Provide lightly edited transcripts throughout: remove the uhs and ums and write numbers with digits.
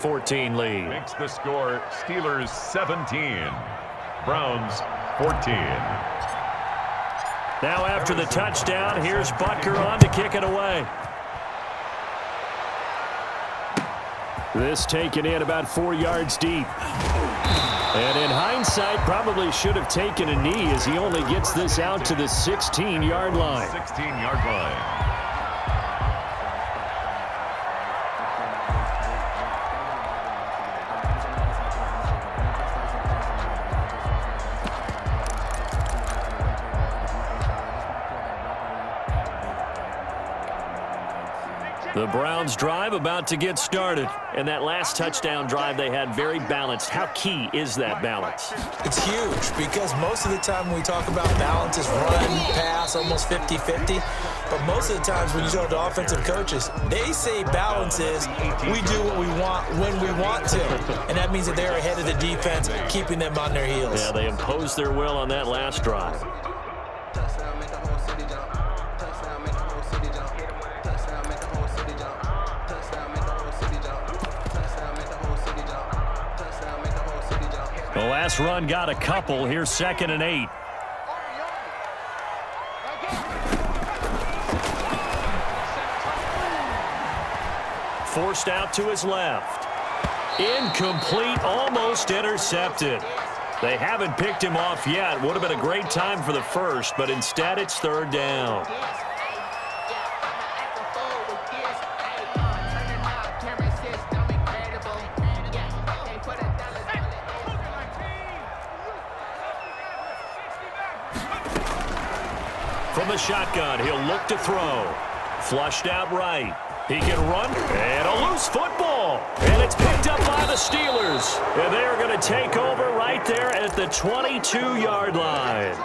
14 lead. Makes the score Steelers 17, Browns 14. Now after the touchdown, here's Butker on to kick it away. This taken in about 4 yards deep. And in hindsight, probably should have taken a knee as he only gets this out to the 16-yard line. 16-yard line. The Browns drive about to get started. And that last touchdown drive they had very balanced. How key is that balance? It's huge because most of the time when we talk about balance is run, pass, almost 50-50. But most of the times when you talk to offensive coaches, they say balance is we do what we want when we want to. And that means that they're ahead of the defense, keeping them on their heels. Yeah, they imposed their will on that last drive. The last run got a couple. Here's 2nd and 8. Forced out to his left. Incomplete, almost intercepted. They haven't picked him off yet. Would have been a great time for the first, but instead it's 3rd down. From the shotgun, he'll look to throw. Flushed out right. He can run, and a loose football. And it's picked up by the Steelers. And they're going to take over right there at the 22-yard line.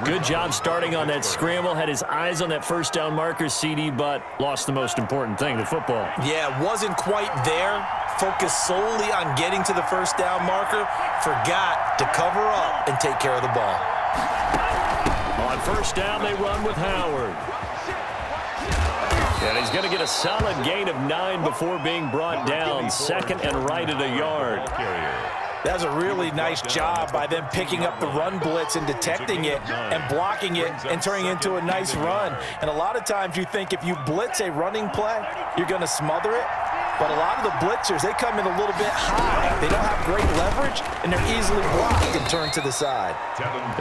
Good job starting on that scramble. Had his eyes on that first down marker, CD, but lost the most important thing, the football. Yeah, wasn't quite there. Focused solely on getting to the first down marker. Forgot to cover up and take care of the ball. On first down, they run with Howard. And he's going to get a solid gain of 9 before being brought down. 2nd and right at a yard. That's a really nice job by them picking up the run blitz and detecting it and blocking it and turning it into a nice run. And a lot of times you think if you blitz a running play, you're going to smother it. But a lot of the blitzers, they come in a little bit high. They don't have great leverage, and they're easily blocked and turned to the side.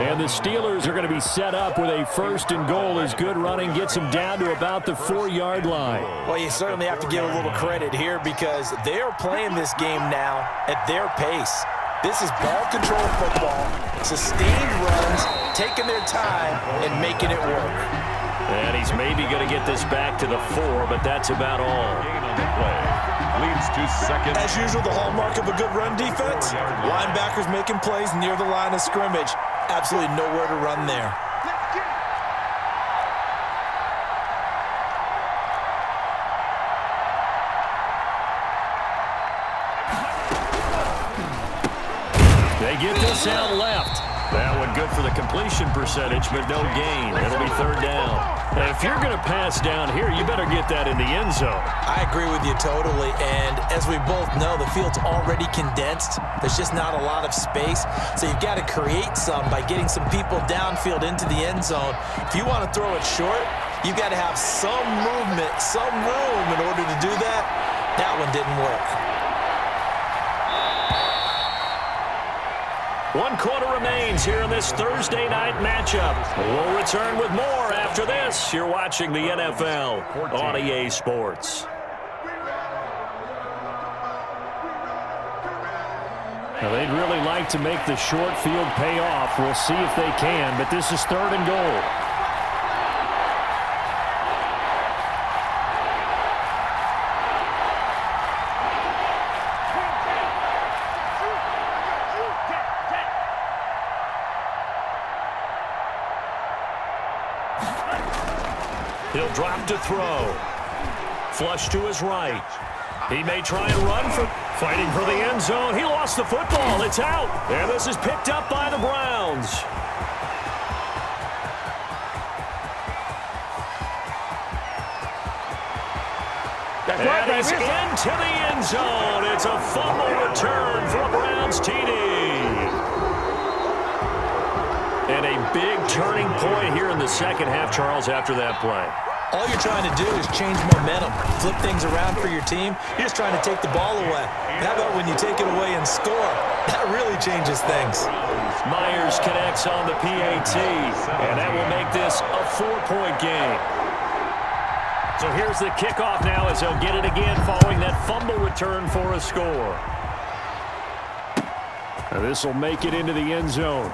And the Steelers are going to be set up with a 1st and goal as good running gets them down to about the 4-yard line. Well, you certainly have to give a little credit here because they are playing this game now at their pace. This is ball control football, sustained runs, taking their time, and making it work. And he's maybe going to get this back to the 4, but that's about all. Gain on the play. Leads to 2nd. As usual, the hallmark of a good run defense, linebackers making plays near the line of scrimmage. Absolutely nowhere to run there. They get this out left. That one good for the completion percentage, but no gain. It'll be 3rd down. And if you're going to pass down here, you better get that in the end zone. I agree with you totally. And as we both know, the field's already condensed. There's just not a lot of space. So you've got to create some by getting some people downfield into the end zone. If you want to throw it short, you've got to have some movement, some room in order to do that. That one didn't work. 1 quarter remains here in this Thursday night matchup. We'll return with more after this. You're watching the NFL on EA Sports. Now, they'd really like to make the short field pay off. We'll see if they can, but this is 3rd and goal. He'll drop to throw. Flush to his right. He may try and run for fighting for the end zone. He lost the football. It's out. And this is picked up by the Browns. And he's into the end zone. It's a fumble return for a Browns TD. And a big turning point here in the second half, Charles, after that play. All you're trying to do is change momentum, flip things around for your team. You're just trying to take the ball away. How about when you take it away and score? That really changes things. Myers connects on the PAT, and that will make this a 4-point game. So here's the kickoff now as they'll get it again following that fumble return for a score. This will make it into the end zone.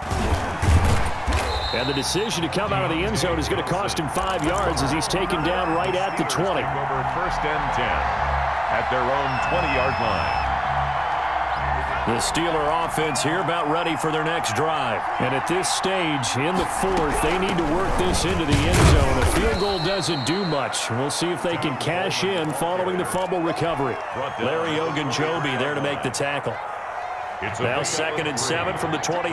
And the decision to come out of the end zone is going to cost him 5 yards as he's taken down right at the 20. Over 1st and 10 at their own 20-yard line. The Steeler offense here about ready for their next drive. And at this stage, in the 4th, they need to work this into the end zone. A field goal doesn't do much. We'll see if they can cash in following the fumble recovery. Larry Ogunjobi there to make the tackle. Now 2nd and 7 from the 23.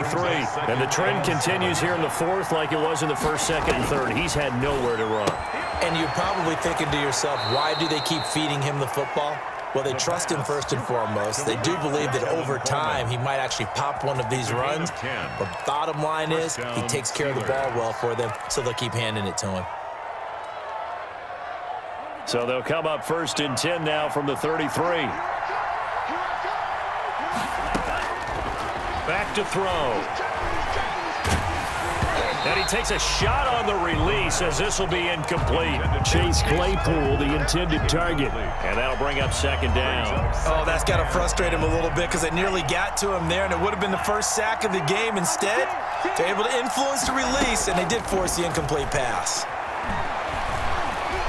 And the trend continues here in the 4th like it was in the 1st, 2nd, and 3rd. He's had nowhere to run. And you're probably thinking to yourself, why do they keep feeding him the football? Well, they trust him first and foremost. They do believe that over time he might actually pop one of these runs. But bottom line is he takes care of the ball well for them, so they'll keep handing it to him. So they'll come up 1st and 10 now from the 33. Back to throw. And he takes a shot on the release as this will be incomplete. Chase Claypool, the intended target. And that'll bring up 2nd down. Oh, that's got to frustrate him a little bit because they nearly got to him there, and it would have been the first sack of the game. Instead, they're able to influence the release, and they did force the incomplete pass.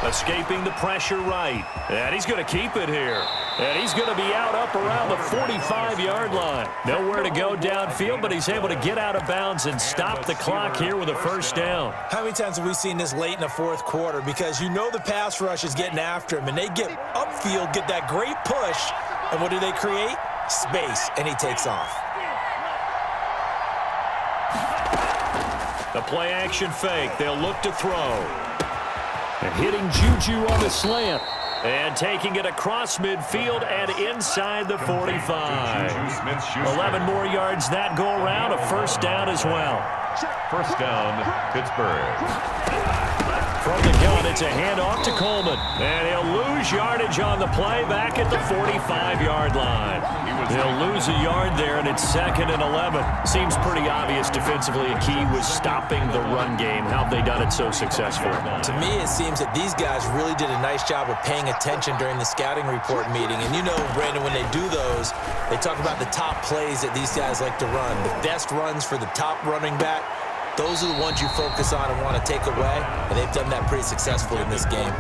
Escaping the pressure right. And he's going to keep it here. And he's going to be out up around the 45-yard line. Nowhere to go downfield, but he's able to get out of bounds and stop the clock here with a 1st down. How many times have we seen this late in the 4th quarter? Because you know the pass rush is getting after him, and they get upfield, get that great push, and what do they create? Space, and he takes off. The play-action fake. They'll look to throw. And hitting Juju on the slant. And taking it across midfield and inside the 45. 11 more yards that go around. A 1st down as well. 1st down, Pittsburgh. From the gun, it's a handoff to Coleman. And he'll lose yardage on the play back at the 45-yard line. He'll lose a yard there, and it's 2nd and 11. Seems pretty obvious defensively a key was stopping the run game. How have they done it so successful? To me, it seems that these guys really did a nice job of paying attention during the scouting report meeting. And you know, Brandon, when they do those, they talk about the top plays that these guys like to run. The best runs for the top running back. Those are the ones you focus on and want to take away, and they've done that pretty successfully in this game.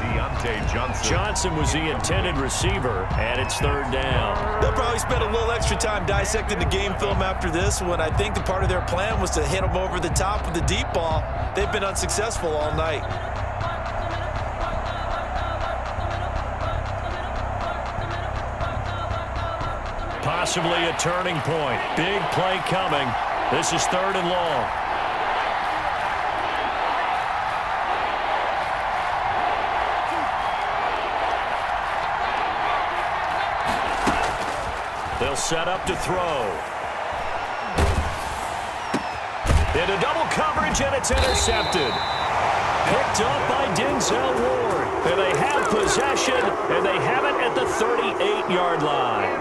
Johnson was the intended receiver, and it's 3rd down. They'll probably spend a little extra time dissecting the game film after this one. I think the part of their plan was to hit them over the top with the deep ball. They've been unsuccessful all night. Possibly a turning point. Big play coming. This is 3rd and long. They'll set up to throw. Into double coverage, and it's intercepted. Picked up by Denzel Ward. And they have possession, and they have it at the 38-yard line.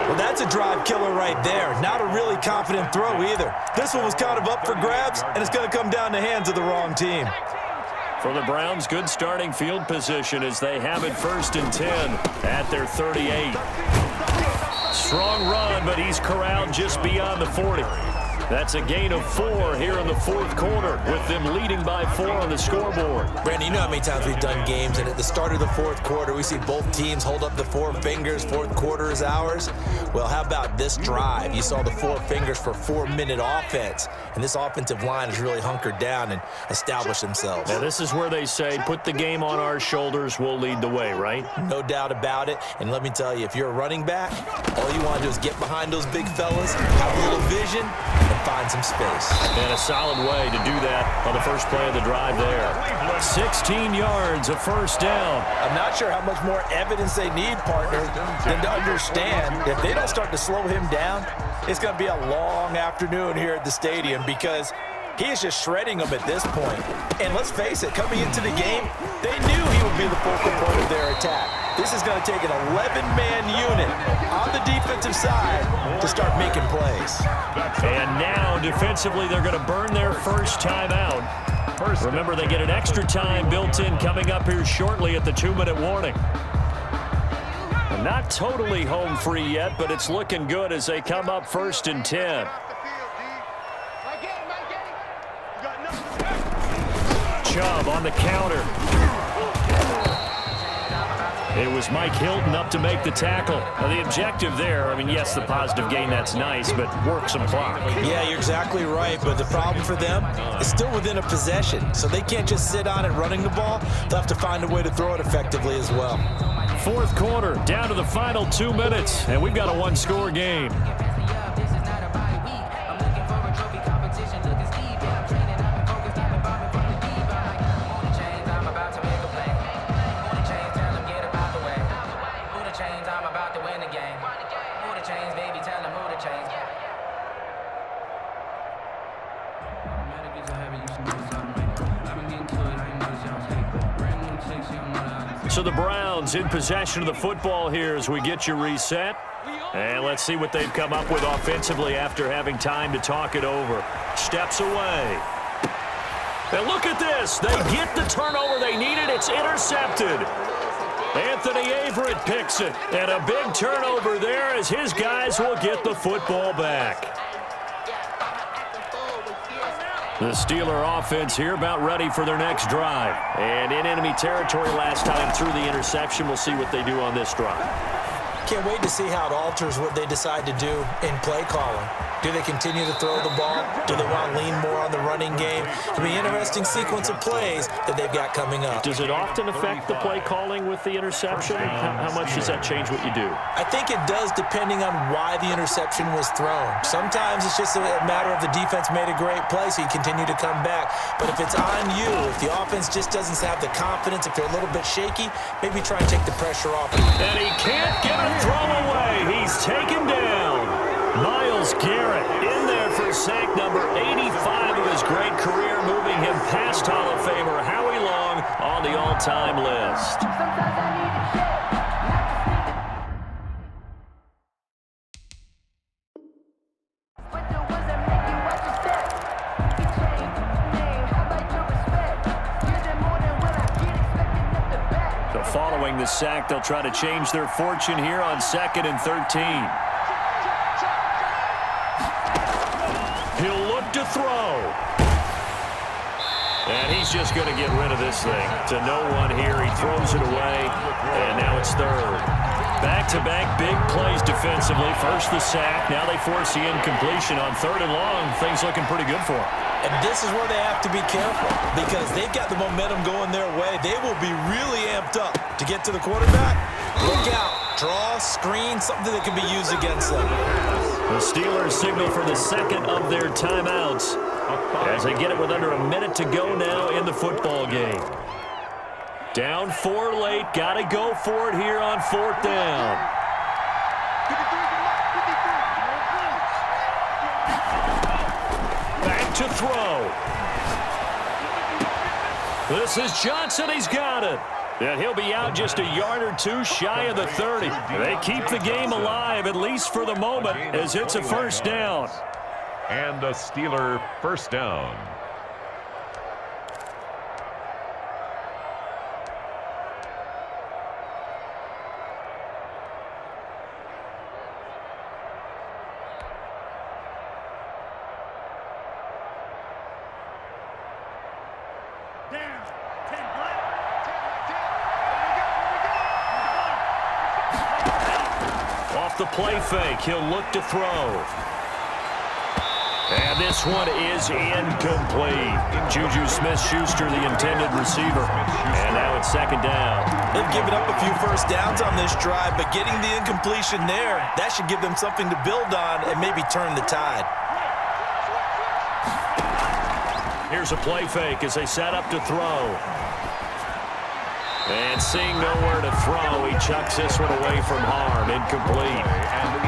Well, that's a drive killer right there. Not a really confident throw either. This one was kind of up for grabs, and it's going to come down the hands of the wrong team. For the Browns, good starting field position as they have it 1st and 10 at their 38. Strong run, but he's corralled just beyond the 40. That's a gain of 4 here in the 4th quarter, with them leading by 4 on the scoreboard. Brandon, you know how many times we've done games, and at the start of the 4th quarter, we see both teams hold up the 4 fingers, 4th quarter is ours. Well, how about this drive? You saw the 4 fingers for 4-minute offense, and this offensive line has really hunkered down and established themselves. Now, this is where they say, put the game on our shoulders, we'll lead the way, right? No doubt about it, and let me tell you, if you're a running back, all you want to do is get behind those big fellas, have a little vision, and find some space. And a solid way to do that on the first play of the drive there. 16 yards, a first down. I'm not sure how much more evidence they need, partner, than to understand if they don't start to slow him down, it's going to be a long afternoon here at the stadium because he is just shredding them at this point. And let's face it, coming into the game, they knew he would be the focal point of their attack. This is going to take an 11-man unit on the defensive side to start making plays. And now, defensively, they're going to burn their first time out. Remember, they get an extra time built in coming up here shortly at the 2-minute warning. Not totally home free yet, but it's looking good as they come up 1st and 10. Chubb on the counter. It was Mike Hilton up to make the tackle. Now, the objective there, I mean, yes, the positive gain, that's nice, but work some clock. Yeah, you're exactly right, but the problem for them is still within a possession, so they can't just sit on it running the ball. They'll have to find a way to throw it effectively as well. 4th quarter, down to the final 2 minutes, and we've got a one-score game. So the Browns in possession of the football here as we get you reset. And let's see what they've come up with offensively after having time to talk it over. Steps away. And look at this. They get the turnover they needed. It's intercepted. Anthony Averett picks it. And a big turnover there as his guys will get the football back. The Steeler offense here about ready for their next drive. And in enemy territory last time through the interception. We'll see what they do on this drive. Can't wait to see how it alters what they decide to do in play calling. Do they continue to throw the ball? Do they want to lean more on the running game? It'll be an interesting sequence of plays that they've got coming up. Does it often affect the play calling with the interception? How much does that change what you do? I think it does depending on why the interception was thrown. Sometimes it's just a matter of the defense made a great play, so you continue to come back. But if it's on you, if the offense just doesn't have the confidence, if they're a little bit shaky, maybe try and take the pressure off. And he can't get a throw away. He's taken down. Myles Garrett in there for sack number 85 of his great career, moving him past Hall of Famer Howie Long on the all-time list. So following the sack, they'll try to change their fortune here on 2nd and 13. He'll look to throw. And he's just going to get rid of this thing. To no one here. He throws it away. And now it's 3rd. Back-to-back big plays defensively. First the sack. Now they force the incompletion on 3rd and long. Things looking pretty good for them. And this is where they have to be careful because they've got the momentum going their way. They will be really amped up to get to the quarterback. Look out. Draw, screen, something that can be used against them. The Steelers signal for the second of their timeouts as they get it with under a minute to go now in the football game. Down 4 late. Got to go for it here on 4th down. Back to throw. This is Johnson. He's got it. And he'll be out just a yard or two shy of the 30. They keep the game alive, at least for the moment, as it's a first down. And a Steeler first down. The play fake. He'll look to throw. And this one is incomplete. Juju Smith-Schuster, the intended receiver. And now it's 2nd down. They've given up a few first downs on this drive, but getting the incompletion there, that should give them something to build on and maybe turn the tide. Here's a play fake as they set up to throw. And seeing nowhere to throw, he chucks this one away from harm. Incomplete.